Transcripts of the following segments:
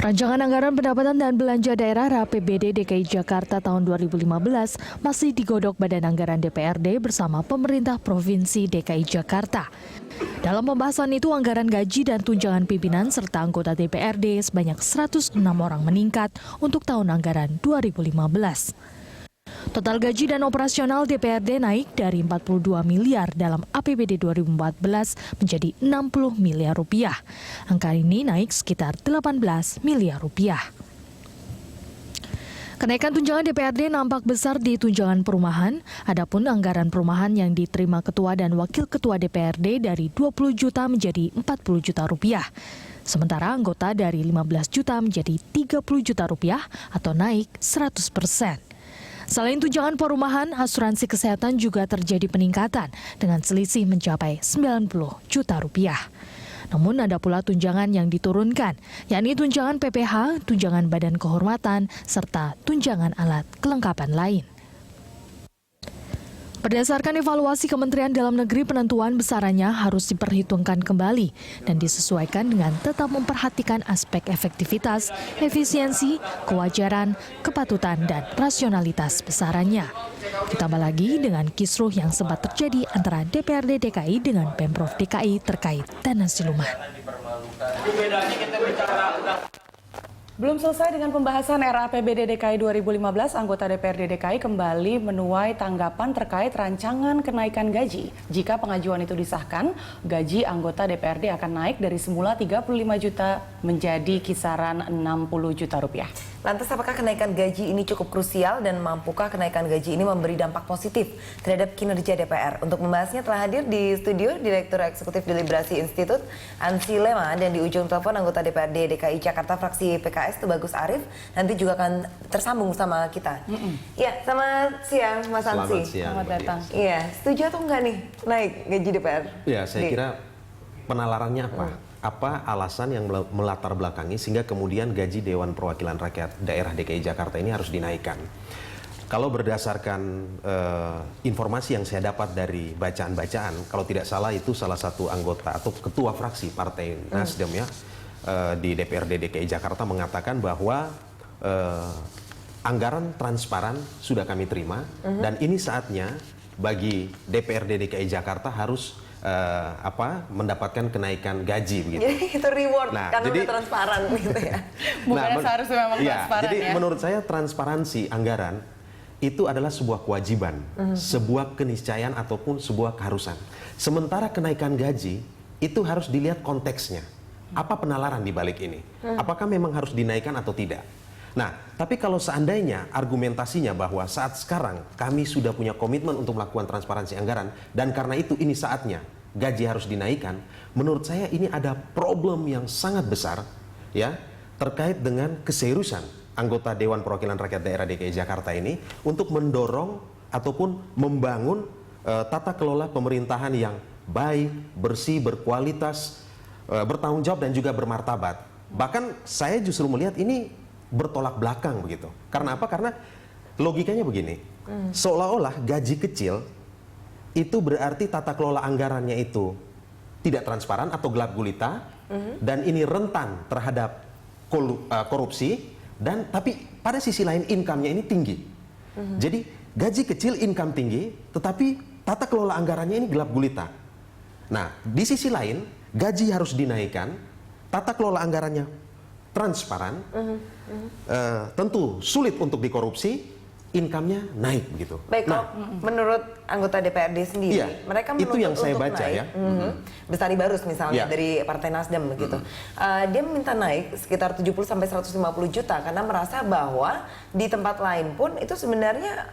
Rancangan Anggaran Pendapatan dan Belanja Daerah (RAPBD) DKI Jakarta tahun 2015 masih digodok Badan Anggaran DPRD bersama pemerintah Provinsi DKI Jakarta. Dalam pembahasan itu, anggaran gaji dan tunjangan pimpinan serta anggota DPRD sebanyak 106 orang meningkat untuk tahun anggaran 2015. Total gaji dan operasional DPRD naik dari 42 miliar dalam APBD 2014 menjadi 60 miliar rupiah. Angka ini naik sekitar 18 miliar rupiah. Kenaikan tunjangan DPRD nampak besar di tunjangan perumahan, adapun anggaran perumahan yang diterima ketua dan wakil ketua DPRD dari 20 juta menjadi 40 juta rupiah. Sementara anggota dari 15 juta menjadi 30 juta rupiah atau naik 100%. Selain tunjangan perumahan, asuransi kesehatan juga terjadi peningkatan dengan selisih mencapai 90 juta rupiah. Namun ada pula tunjangan yang diturunkan, yakni tunjangan PPH, tunjangan badan kehormatan, serta tunjangan alat kelengkapan lain. Berdasarkan evaluasi Kementerian Dalam Negeri, penentuan besarannya harus diperhitungkan kembali dan disesuaikan dengan tetap memperhatikan aspek efektivitas, efisiensi, kewajaran, kepatutan, dan rasionalitas besarannya. Ditambah lagi dengan kisruh yang sempat terjadi antara DPRD DKI dengan Pemprov DKI terkait dana siluman. Belum selesai dengan pembahasan RAPBD DKI 2015, anggota DPRD DKI kembali menuai tanggapan terkait rancangan kenaikan gaji. Jika pengajuan itu disahkan, gaji anggota DPRD akan naik dari semula 35 juta menjadi kisaran 60 juta rupiah. Lantas apakah kenaikan gaji ini cukup krusial dan mampukah kenaikan gaji ini memberi dampak positif terhadap kinerja DPR? Untuk membahasnya telah hadir di studio Direktur Eksekutif Deliberasi Institut Ansi Lema dan di ujung telepon anggota DPRD DKI Jakarta fraksi PKS Tubagus Arif. Nanti juga akan tersambung sama kita. Iya, selamat siang Mas Ansi. Selamat siang. Selamat datang. Iya, setuju atau enggak nih naik gaji DPR? Ya, saya kira penalarannya apa? Apa alasan yang melatar belakangi sehingga kemudian gaji Dewan Perwakilan Rakyat Daerah DKI Jakarta ini harus dinaikkan? Kalau berdasarkan informasi yang saya dapat dari bacaan-bacaan, kalau tidak salah itu salah satu anggota atau ketua fraksi Partai Nasdem ya di DPRD DKI Jakarta mengatakan bahwa anggaran transparan sudah kami terima dan ini saatnya bagi DPRD DKI Jakarta harus mendapatkan kenaikan gaji begitu. Jadi itu reward karena jadi, udah transparan gitu ya. Bukannya seharusnya memang transparan jadi ya. menurut saya transparansi anggaran itu adalah sebuah kewajiban, sebuah keniscayaan ataupun sebuah keharusan. Sementara kenaikan gaji itu harus dilihat konteksnya. Apa penalaran di balik ini? Apakah memang harus dinaikkan atau tidak? Nah, tapi kalau seandainya argumentasinya bahwa saat sekarang kami sudah punya komitmen untuk melakukan transparansi anggaran dan karena itu ini saatnya gaji harus dinaikkan, menurut saya ini ada problem yang sangat besar ya terkait dengan keseriusan anggota Dewan Perwakilan Rakyat Daerah DKI Jakarta ini untuk mendorong ataupun membangun tata kelola pemerintahan yang baik, bersih, berkualitas, bertanggung jawab dan juga bermartabat. Bahkan saya justru melihat ini bertolak belakang begitu. Karena apa? Karena logikanya begini. Seolah-olah gaji kecil itu berarti tata kelola anggarannya itu tidak transparan atau gelap gulita dan ini rentan terhadap korupsi dan tapi pada sisi lain income-nya ini tinggi. Jadi gaji kecil income tinggi tetapi tata kelola anggarannya ini gelap gulita. Nah, di sisi lain gaji harus dinaikkan, tata kelola anggarannya transparan, tentu sulit untuk dikorupsi, income-nya naik begitu. Baik, nah, menurut anggota DPRD sendiri, iya, mereka itu yang saya untuk baca naik, ya. Bestari Barus misalnya dari Partai Nasdem begitu. Dia meminta naik sekitar 70 sampai 150 juta karena merasa bahwa di tempat lain pun itu sebenarnya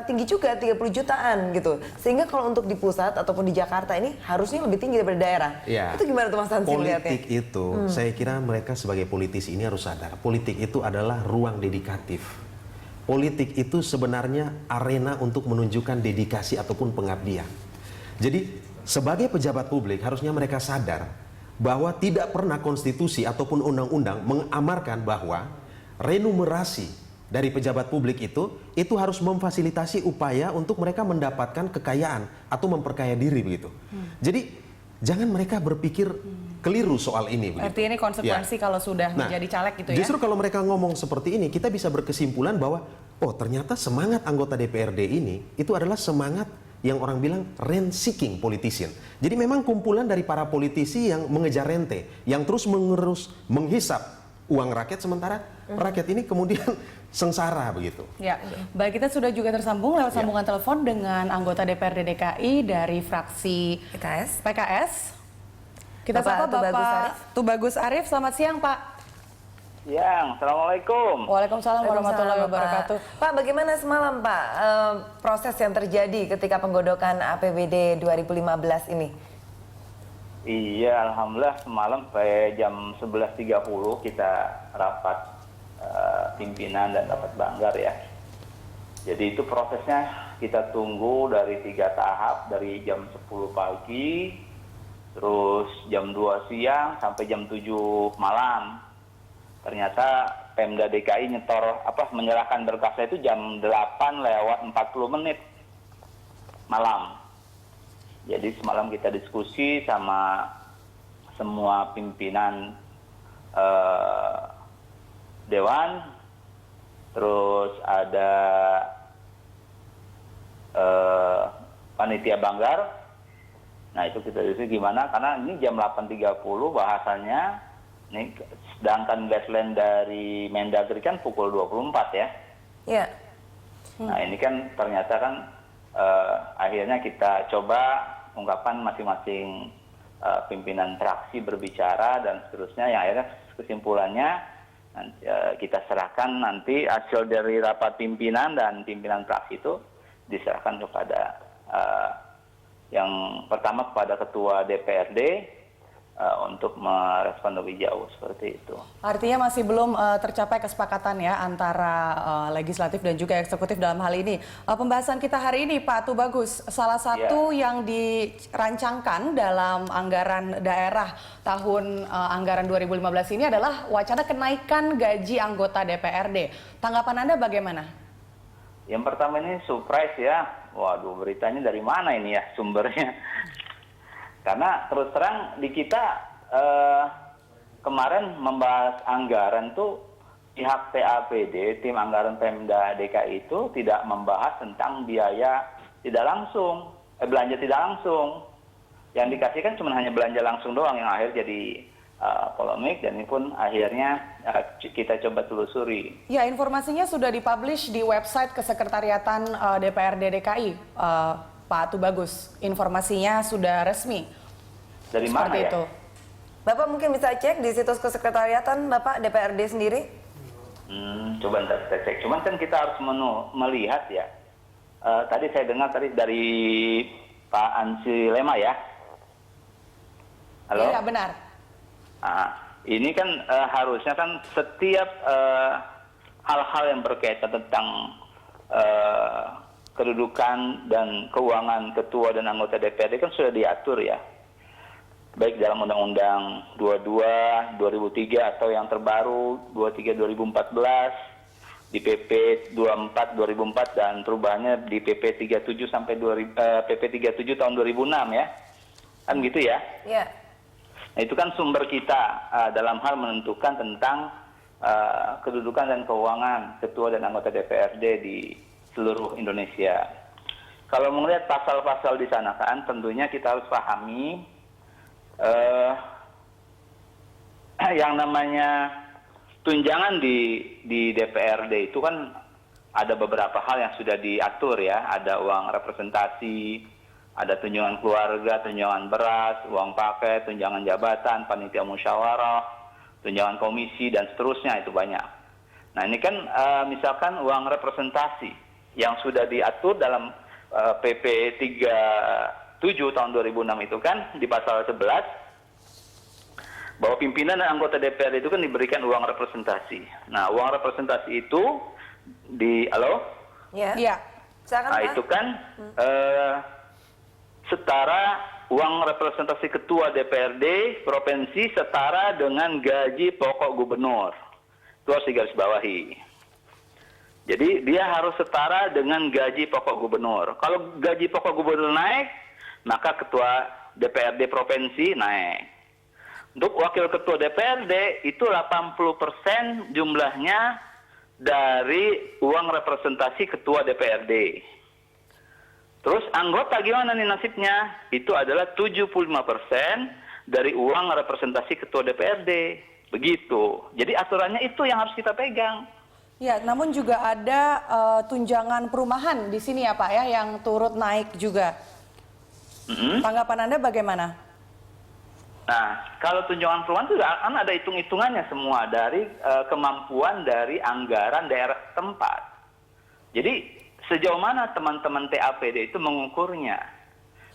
tinggi juga 30 jutaan gitu. Sehingga kalau untuk di pusat ataupun di Jakarta ini harusnya lebih tinggi daripada daerah. Ya. Itu gimana tuh Mas Hansi melihatnya? Politik itu, saya kira mereka sebagai politisi ini harus sadar. Politik itu adalah ruang dedikatif. Politik itu sebenarnya arena untuk menunjukkan dedikasi ataupun pengabdian. Jadi sebagai pejabat publik harusnya mereka sadar bahwa tidak pernah konstitusi ataupun undang-undang mengamarkan bahwa remunerasi dari pejabat publik itu harus memfasilitasi upaya untuk mereka mendapatkan kekayaan atau memperkaya diri begitu. Jadi jangan mereka berpikir keliru soal ini. Begitu. Artinya ini konsekuensi Ya. kalau sudah Nah, menjadi caleg gitu ya? Justru kalau mereka ngomong seperti ini, kita bisa berkesimpulan bahwa, oh ternyata semangat anggota DPRD ini, itu adalah semangat yang orang bilang rent-seeking politician. Jadi memang kumpulan dari para politisi yang mengejar rente, yang terus menghisap uang rakyat, sementara rakyat ini kemudian sengsara begitu. Ya, baik, kita sudah juga tersambung lewat sambungan telepon dengan anggota DPRD DKI dari fraksi PKS. Kita sapa Bapak Tubagus Arif. Selamat siang, Pak. Siang, Assalamualaikum. Waalaikumsalam warahmatullahi wabarakatuh. Pak, bagaimana semalam Pak proses yang terjadi ketika penggodokan APBD 2015 ini? Iya, alhamdulillah semalam sampai jam 11.30 kita rapat pimpinan dan rapat banggar ya. Jadi itu prosesnya kita tunggu dari 3 tahap, dari jam 10 pagi, terus jam 2 siang sampai jam 7 malam. Ternyata Pemda DKI menyerahkan berkasnya itu jam 8:40 malam. Jadi semalam kita diskusi sama semua pimpinan Dewan, terus ada panitia banggar. Nah itu kita diskusi gimana, karena ini jam 8.30 bahasanya, ini sedangkan guideline dari Mendagri kan pukul 24 ya. Iya. Nah ini kan ternyata kan akhirnya kita coba ungkapkan masing-masing pimpinan fraksi berbicara dan seterusnya, yang akhirnya kesimpulannya kita serahkan nanti hasil dari rapat pimpinan dan pimpinan fraksi itu diserahkan kepada yang pertama kepada Ketua DPRD untuk merespon lebih jauh seperti itu. Artinya masih belum tercapai kesepakatan ya antara legislatif dan juga eksekutif dalam hal ini. Pembahasan kita hari ini Pak Tubagus, salah satu yang dirancangkan dalam anggaran daerah tahun anggaran 2015 ini adalah wacana kenaikan gaji anggota DPRD. Tanggapan Anda bagaimana? Yang pertama ini surprise ya. Waduh, beritanya dari mana ini ya sumbernya? Karena terus terang di kita kemarin membahas anggaran tuh pihak TAPD, tim anggaran Pemda DKI itu tidak membahas tentang biaya tidak langsung, belanja tidak langsung. Yang dikasihkan cuma hanya belanja langsung doang, yang akhir jadi polemik, dan ini pun akhirnya kita coba telusuri. Ya, informasinya sudah dipublish di website Kesekretariatan DPRD DKI, Pak Tubagus. Informasinya sudah resmi. Dari mana ya? Itu. Bapak mungkin bisa cek di situs Kesekretariatan Bapak DPRD sendiri. Coba ntar kita cek. Cuman kan kita harus melihat ya. Tadi saya dengar tadi dari Pak Ansi Lema ya. Halo? Iya, benar. Ini kan harusnya kan setiap hal-hal yang berkaitan tentang kedudukan dan keuangan ketua dan anggota DPRD kan sudah diatur ya. Baik dalam Undang-Undang 22 2003 atau yang terbaru 23 2014, di PP 24 2004 dan perubahannya di PP 37 sampai PP 37 tahun 2006 ya. Kan gitu ya? Iya. Nah, itu kan sumber kita dalam hal menentukan tentang kedudukan dan keuangan ketua dan anggota DPRD di seluruh Indonesia. Kalau melihat pasal-pasal di sana kan tentunya kita harus pahami yang namanya tunjangan di DPRD itu kan ada beberapa hal yang sudah diatur ya. Ada uang representasi, ada tunjangan keluarga, tunjangan beras, uang pakai, tunjangan jabatan, panitia musyawarah, tunjangan komisi, dan seterusnya, itu banyak. Nah ini kan misalkan uang representasi yang sudah diatur dalam PP 37 tahun 2006 itu kan di pasal 11, bahwa pimpinan dan anggota DPR itu kan diberikan uang representasi. Nah uang representasi itu halo? Iya. Nah itu kan setara uang representasi ketua DPRD provinsi setara dengan gaji pokok gubernur. Itu harus digarisbawahi. Jadi dia harus setara dengan gaji pokok gubernur. Kalau gaji pokok gubernur naik, maka ketua DPRD provinsi naik. Untuk wakil ketua DPRD itu 80% jumlahnya dari uang representasi ketua DPRD. Terus anggota gimana nih nasibnya? Itu adalah 75% dari uang representasi ketua DPRD. Begitu. Jadi aturannya itu yang harus kita pegang. Ya, namun juga ada tunjangan perumahan di sini ya Pak ya, yang turut naik juga. Tanggapan Anda bagaimana? Nah, kalau tunjangan perumahan itu kan ada hitung-hitungannya semua dari kemampuan dari anggaran daerah tempat. Jadi sejauh mana teman-teman TAPD itu mengukurnya,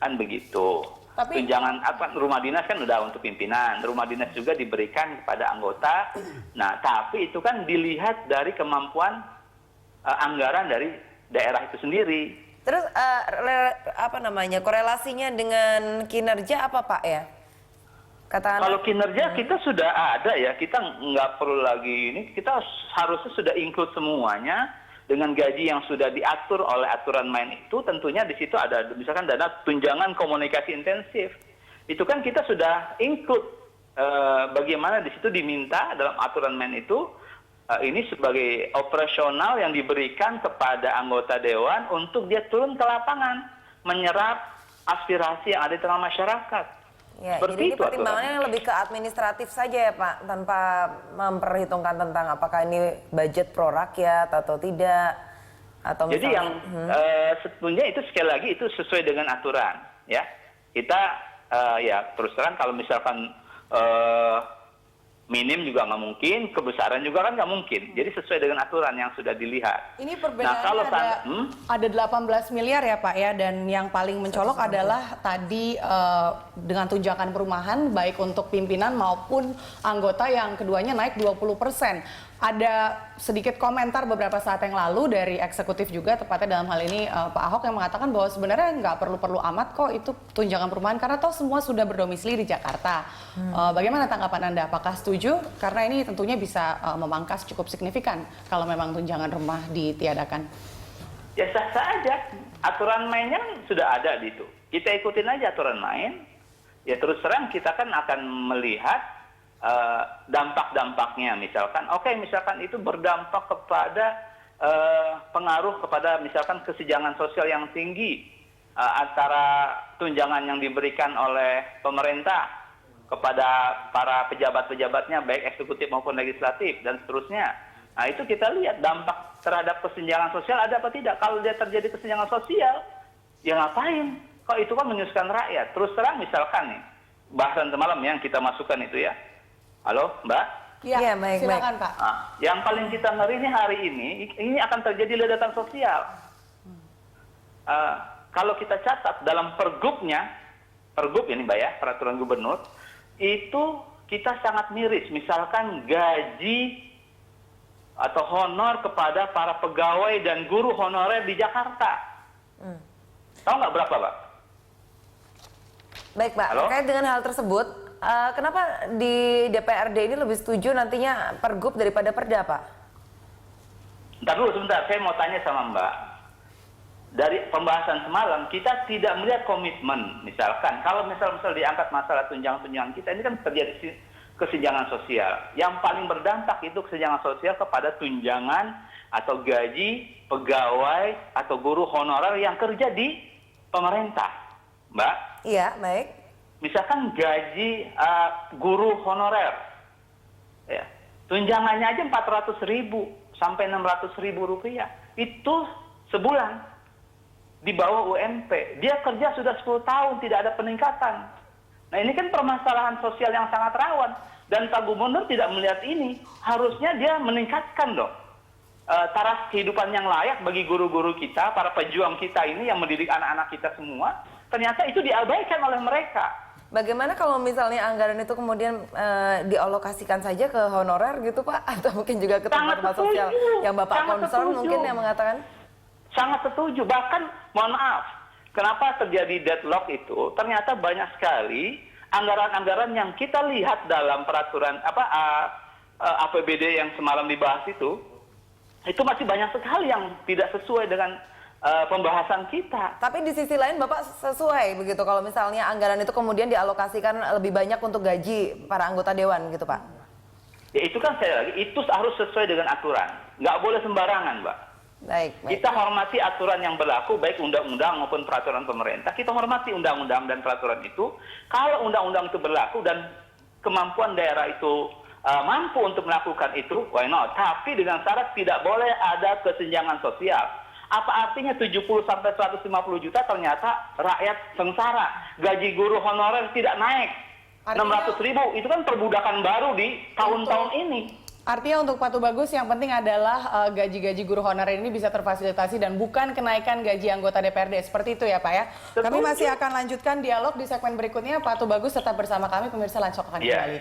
kan begitu. Tapi, tunjangan rumah dinas kan udah untuk pimpinan, rumah dinas juga diberikan kepada anggota. Nah, tapi itu kan dilihat dari kemampuan anggaran dari daerah itu sendiri. Terus korelasinya dengan kinerja apa Pak ya? Kata Kalau kinerja kita sudah ada ya, kita nggak perlu lagi ini, kita harusnya sudah include semuanya dengan gaji yang sudah diatur oleh aturan main itu. Tentunya di situ ada misalkan dana tunjangan komunikasi intensif, itu kan kita sudah include bagaimana di situ diminta dalam aturan main itu ini sebagai operasional yang diberikan kepada anggota dewan untuk dia turun ke lapangan menyerap aspirasi yang ada di tengah masyarakat. Ya, Seperti jadi ini itu pertimbangannya yang lebih ke administratif saja ya Pak, tanpa memperhitungkan tentang apakah ini budget pro rakyat atau tidak, atau misalnya. Jadi yang sebetulnya itu sekali lagi itu sesuai dengan aturan, ya. Kita ya terus terang kalau misalkan minim juga nggak mungkin, kebesaran juga kan nggak mungkin. Jadi sesuai dengan aturan yang sudah dilihat. Ini perbedaannya ada 18 miliar ya Pak ya, dan yang paling mencolok adalah tadi dengan tunjangan perumahan baik untuk pimpinan maupun anggota yang keduanya naik 20%. Ada sedikit komentar beberapa saat yang lalu dari eksekutif juga, tepatnya dalam hal ini Pak Ahok, yang mengatakan bahwa sebenarnya nggak perlu-perlu amat kok itu tunjangan perumahan karena toh semua sudah berdomisili di Jakarta. Bagaimana tanggapan Anda? Apakah setuju? Karena ini tentunya bisa memangkas cukup signifikan kalau memang tunjangan rumah ditiadakan. Ya sah-sah aja. Aturan mainnya kan sudah ada di itu. Kita ikutin aja aturan main. Ya terus terang kita kan akan melihat dampak-dampaknya. Misalkan, misalkan itu berdampak kepada pengaruh kepada misalkan kesenjangan sosial yang tinggi antara tunjangan yang diberikan oleh pemerintah kepada para pejabat-pejabatnya baik eksekutif maupun legislatif dan seterusnya. Nah itu kita lihat dampak terhadap kesenjangan sosial ada apa tidak. Kalau dia terjadi kesenjangan sosial, ya ngapain? Kok itu kan menyusahkan rakyat. Terus terang misalkan nih, bahasan semalam yang kita masukkan itu ya. Halo Mbak? Ya, baik, silakan Pak. Nah, yang paling kita ngeri ini hari ini akan terjadi ledakan sosial. Kalau kita catat dalam pergub ini Mbak ya, peraturan gubernur, itu kita sangat miris. Misalkan gaji atau honor kepada para pegawai dan guru honorer di Jakarta. Tahu nggak berapa Pak? Baik Pak, terkait dengan hal tersebut, kenapa di DPRD ini lebih setuju nantinya pergub daripada perda Pak? Ntar dulu sebentar, saya mau tanya sama Mbak. Dari pembahasan semalam, kita tidak melihat komitmen. Misalkan, kalau misal diangkat masalah tunjangan-tunjangan kita, ini kan terjadi kesenjangan sosial. Yang paling berdampak itu kesenjangan sosial kepada tunjangan atau gaji pegawai atau guru honorer yang kerja di pemerintah. Mbak? Iya, baik. Misalkan gaji guru honorer, ya, tunjangannya aja 400.000 sampai 600.000 rupiah. Itu sebulan di bawah UMP. Dia kerja sudah 10 tahun tidak ada peningkatan. Nah ini kan permasalahan sosial yang sangat rawan. Dan Pak Gubernur tidak melihat ini. Harusnya dia meningkatkan dong taraf kehidupan yang layak bagi guru-guru kita, para pejuang kita ini yang mendidik anak-anak kita semua. Ternyata itu diabaikan oleh mereka. Bagaimana kalau misalnya anggaran itu kemudian dialokasikan saja ke honorer gitu Pak? Atau mungkin juga ke tempat-tempat sosial yang Bapak concern mungkin yang mengatakan? Sangat setuju. Bahkan mohon maaf, kenapa terjadi deadlock itu? Ternyata banyak sekali anggaran-anggaran yang kita lihat dalam peraturan APBD yang semalam dibahas itu masih banyak sekali yang tidak sesuai dengan pembahasan kita. Tapi di sisi lain Bapak sesuai begitu kalau misalnya anggaran itu kemudian dialokasikan lebih banyak untuk gaji para anggota dewan gitu Pak? Ya itu kan saya lagi, itu harus sesuai dengan aturan. Nggak boleh sembarangan, Mbak. Baik. Kita hormati aturan yang berlaku, baik undang-undang maupun peraturan pemerintah. Kita hormati undang-undang dan peraturan itu. Kalau undang-undang itu berlaku dan kemampuan daerah itu mampu untuk melakukan itu, why not? Tapi dengan syarat tidak boleh ada kesenjangan sosial. Apa artinya 70 sampai 150 juta ternyata rakyat sengsara. Gaji guru honorer tidak naik. 600.000 itu kan perbudakan baru di tahun-tahun ini. Artinya untuk Pak Tubagus yang penting adalah gaji-gaji guru honorer ini bisa terfasilitasi dan bukan kenaikan gaji anggota DPRD. Seperti itu ya Pak ya. Betul. Kami masih akan lanjutkan dialog di segmen berikutnya. Pak Tubagus tetap bersama kami, pemirsa Lancok akan kembali.